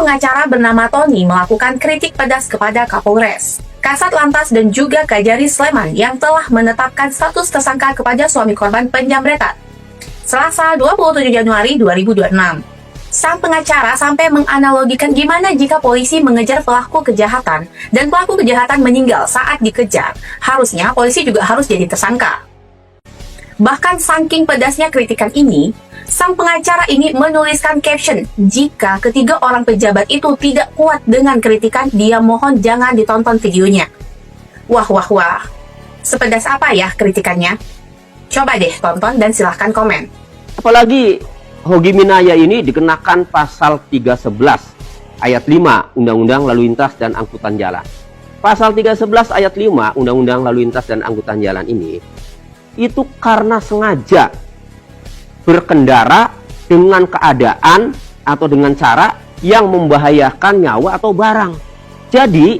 pengacara bernama Tony melakukan kritik pedas kepada Kapolres, Kasat Lantas dan juga Kajari Sleman yang telah menetapkan status tersangka kepada suami korban penjamretan. Selasa 27 Januari 2026. Sang pengacara sampai menganalogikan gimana jika polisi mengejar pelaku kejahatan dan pelaku kejahatan meninggal saat dikejar. Harusnya polisi juga harus jadi tersangka. Bahkan saking pedasnya kritikan ini, sang pengacara ini menuliskan caption, jika ketiga orang pejabat itu tidak kuat dengan kritikan, dia mohon jangan ditonton videonya. Wah, sepedas apa ya kritikannya? Coba deh tonton dan silahkan komen. Apalagi Hogi Minaya ini dikenakan pasal 311 ayat 5 Undang-Undang Lalu Lintas dan Angkutan Jalan. Pasal 311 ayat 5 Undang-Undang Lalu Lintas dan Angkutan Jalan ini itu karena sengaja berkendara dengan keadaan atau dengan cara yang membahayakan nyawa atau barang. Jadi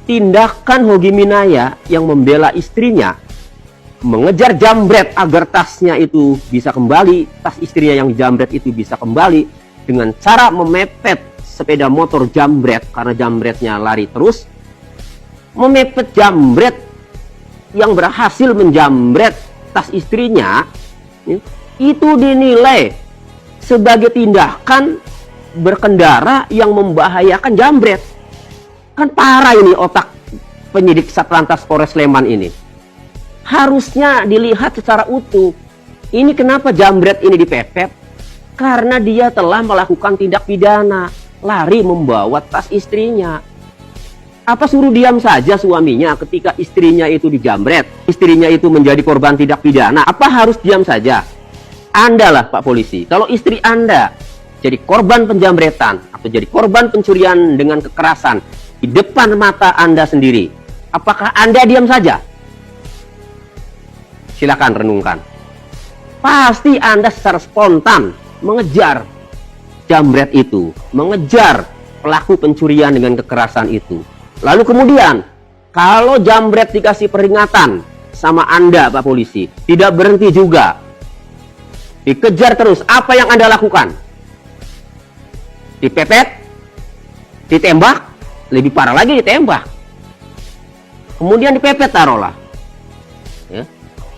tindakan Hogi Minaya yang membela istrinya mengejar jambret agar tasnya itu bisa kembali, tas istrinya yang jambret itu bisa kembali dengan cara memepet sepeda motor jambret karena jambretnya lari terus, memepet jambret yang berhasil menjambret tas istrinya, itu dinilai sebagai tindakan berkendara yang membahayakan jambret. Kan parah ini otak penyidik Satlantas Polres Sleman ini. Harusnya dilihat secara utuh. Ini kenapa jambret ini dipepet? Karena dia telah melakukan tindak pidana, lari membawa tas istrinya. Apa suruh diam saja suaminya ketika istrinya itu dijambret, istrinya itu menjadi korban tindak pidana? Apa harus diam saja? Anda lah Pak Polisi, kalau istri Anda jadi korban penjambretan atau jadi korban pencurian dengan kekerasan di depan mata Anda sendiri, apakah Anda diam saja? Silakan renungkan. Pasti Anda secara spontan mengejar jambret itu, mengejar pelaku pencurian dengan kekerasan itu. Lalu kemudian, kalau jambret dikasih peringatan sama Anda Pak Polisi, tidak berhenti juga, dikejar terus, apa yang Anda lakukan? Dipepet, ditembak, lebih parah lagi ditembak, kemudian dipepet taruhlah ya,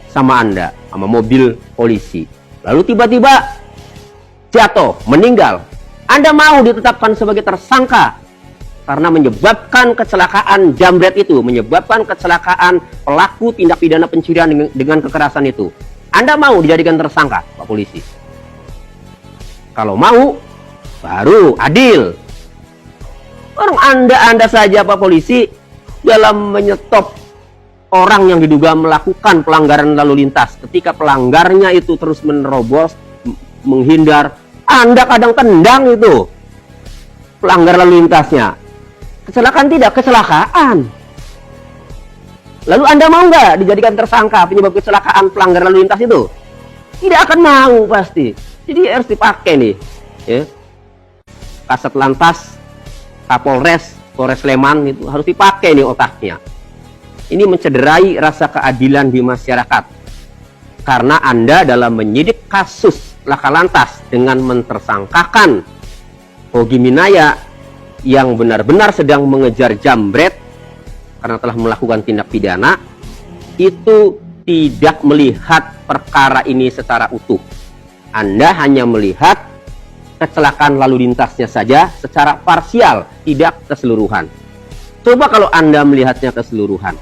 sama Anda, sama mobil polisi, lalu tiba-tiba jatuh, meninggal. Anda mau ditetapkan sebagai tersangka karena menyebabkan kecelakaan jambret itu, menyebabkan kecelakaan pelaku tindak pidana pencurian dengan kekerasan itu. Anda mau dijadikan tersangka Pak Polisi? Kalau mau, baru adil. Orang Anda saja Pak Polisi dalam menyetop orang yang diduga melakukan pelanggaran lalu lintas. Ketika pelanggarnya itu terus menerobos, menghindar, Anda kadang tendang itu pelanggar lalu lintasnya. Kecelakaan tidak, kecelakaan. Lalu Anda mau nggak dijadikan tersangka penyebab kecelakaan pelanggar lalu lintas itu? Tidak akan mau pasti. Jadi harus dipakai nih ya. Kasat Lantas, Kapolres, Polres Sleman itu harus dipakai nih otaknya. Ini mencederai rasa keadilan di masyarakat. Karena Anda dalam menyidik kasus laka lantas dengan mentersangkakan Hogi Minaya yang benar-benar sedang mengejar jambret karena telah melakukan tindak pidana, itu tidak melihat perkara ini secara utuh. Anda hanya melihat kecelakaan lalu lintasnya saja secara parsial, tidak keseluruhan. Coba kalau Anda melihatnya keseluruhan,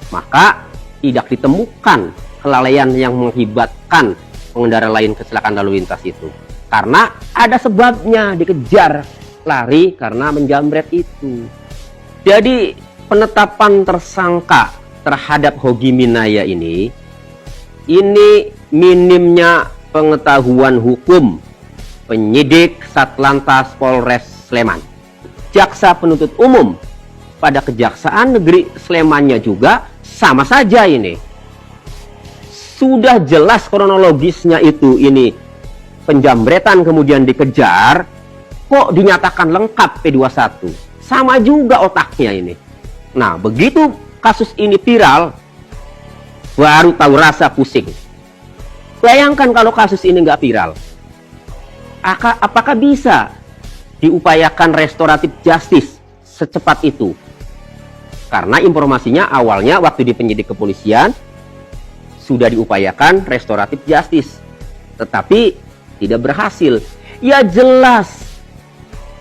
maka tidak ditemukan kelalaian yang mengakibatkan pengendara lain kecelakaan lalu lintas itu. Karena ada sebabnya dikejar, lari karena menjambret itu. Jadi penetapan tersangka terhadap Hogi Minaya ini minimnya pengetahuan hukum penyidik Satlantas Polres Sleman. Jaksa penuntut umum pada Kejaksaan Negeri Slemannya juga sama saja ini. Sudah jelas kronologisnya itu, ini penjambretan kemudian dikejar, kok dinyatakan lengkap P21. Sama juga otaknya ini. Nah, begitu kasus ini viral, baru tahu rasa pusing. Bayangkan kalau kasus ini nggak viral. Apakah bisa diupayakan restoratif justice secepat itu? Karena informasinya awalnya waktu di penyidik kepolisian sudah diupayakan restoratif justice, tetapi tidak berhasil. Ya jelas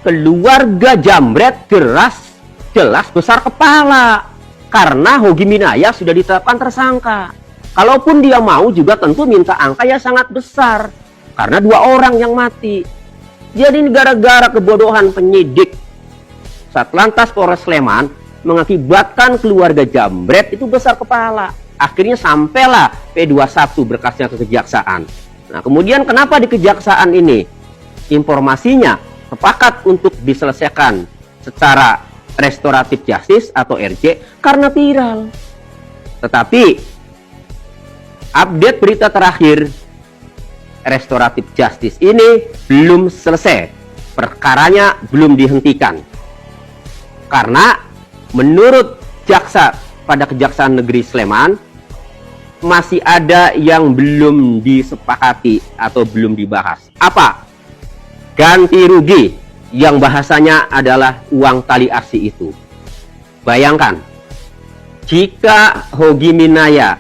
keluarga Jambret jelas besar kepala karena Hogi Minaya sudah ditetapkan tersangka. Kalaupun dia mau juga tentu minta angka yang sangat besar karena 2 orang yang mati. Jadi gara-gara kebodohan penyidik Satlantas Polres Sleman mengakibatkan keluarga Jambret itu besar kepala. Akhirnya sampailah P21 berkasnya ke kejaksaan. Nah, kemudian kenapa di kejaksaan ini informasinya sepakat untuk diselesaikan secara restoratif justice atau RJ karena viral. Tetapi update berita terakhir, restoratif justice ini belum selesai. Perkaranya belum dihentikan. Karena menurut jaksa pada Kejaksaan Negeri Sleman masih ada yang belum disepakati atau belum dibahas. Apa? Ganti rugi yang bahasanya adalah uang tali asi itu. Bayangkan, jika Hogi Minaya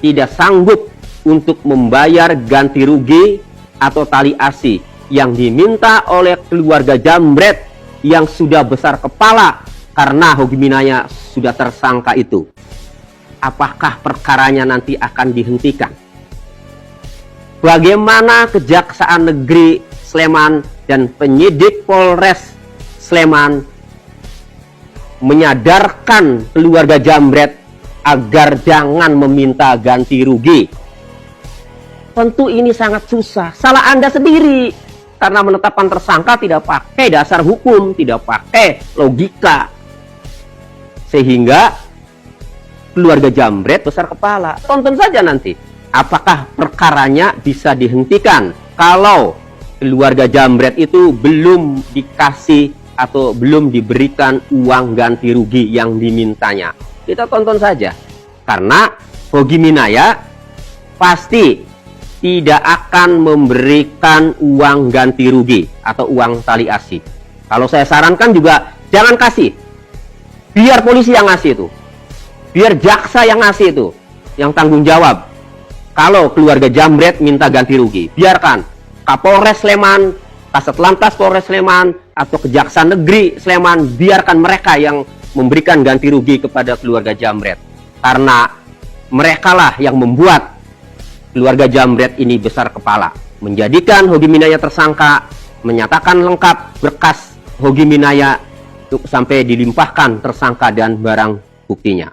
tidak sanggup untuk membayar ganti rugi atau tali asi yang diminta oleh keluarga Jambret yang sudah besar kepala karena Hogi Minaya sudah tersangka itu, apakah perkaranya nanti akan dihentikan? Bagaimana Kejaksaan Negeri Sleman dan penyidik Polres Sleman menyadarkan keluarga Jambret agar jangan meminta ganti rugi? Tentu ini sangat susah. Salah Anda sendiri karena menetapkan tersangka tidak pakai dasar hukum, tidak pakai logika, sehingga keluarga Jambret besar kepala. Tonton saja nanti apakah perkaranya bisa dihentikan kalau keluarga Jambret itu belum dikasih atau belum diberikan uang ganti rugi yang dimintanya. Kita tonton saja, karena Hogi Minaya pasti tidak akan memberikan uang ganti rugi atau uang tali asi. Kalau saya sarankan juga jangan kasih, biar polisi yang ngasih itu, biar jaksa yang ngasih itu, yang tanggung jawab. Kalau keluarga Jambret minta ganti rugi, biarkan Kapolres Sleman, Kasatlantas Polres Sleman, atau Kejaksaan Negeri Sleman, biarkan mereka yang memberikan ganti rugi kepada keluarga Jambret. Karena merekalah yang membuat keluarga Jambret ini besar kepala, menjadikan Hogi Minaya tersangka, menyatakan lengkap berkas Hogi Minaya sampai dilimpahkan tersangka dan barang buktinya.